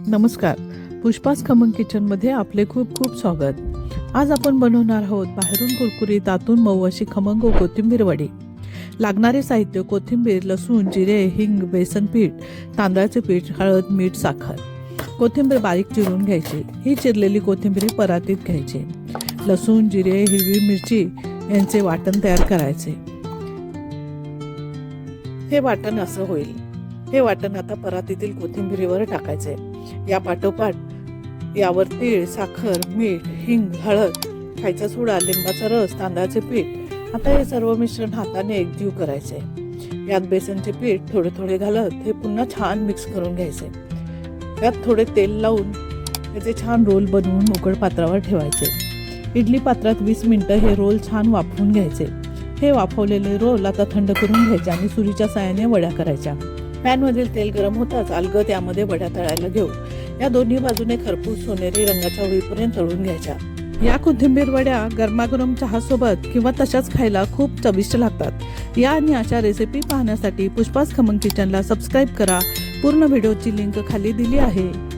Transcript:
नमस्कार, पुष्पास खमंग किचनमध्ये आपले खूप खूप स्वागत. आज आपण बनवणार आहोत बाहेरून कुरकुरीत आतून मऊ अशी खमंग कोथिंबीर वडी. लागणारे साहित्य: कोथिंबीर, लसूण, जिरे, हिंग, बेसन पीठ, तांदळाचे पीठ, हळद, मीठ, साखर. कोथिंबीर बारीक चिरून घ्यायची. ही चिरलेली कोथिंबीर परातीत घ्यायची. लसूण, जिरे, हिरवी मिरची यांचे वाटण तयार करायचे. हे वाटण असं होईल. हे वाटण आता परातीतील कोथिंबीरीवर टाकायचे. या पाठोपाठ यावर तीळ, साखर, मीठ, हिंग, हळद, खायचा सोडा, लिंबाचा रस, तांदळाचे पीठ. आता हे सर्व मिश्रण हाताने एकजीव करायचे. यात बेसनचे पीठ थोडे थोडे घालत हे पुन्हा छान मिक्स करून घ्यायचे. यात थोडे तेल लावून त्याचे छान रोल बनवून उकड पात्रावर ठेवायचे. इडली पात्रात 20 मिनिटं हे रोल छान वाफवून घ्यायचे. हे वाफवलेले रोल आता थंड करून घ्यायचे आणि सुरीच्या साहाय्याने वड्या करायच्या. पॅनमधील तेल गरम होताच अलगद त्यामध्ये वड्या तळायला घेऊ. या दोन्ही बाजूने खरपूस सोनेरी रंगाच्या होईपर्यंत तळून घ्यायच्या. या कोथिंबीर वड्या गरमागरम चहासोबत किंवा तशाच खायला खूप चविष्ट लागतात. या आणि अशा रेसिपी पाहण्यासाठी पुष्पास खमंग किचनला सबस्क्राईब करा. पूर्ण व्हिडिओची लिंक खाली दिली आहे.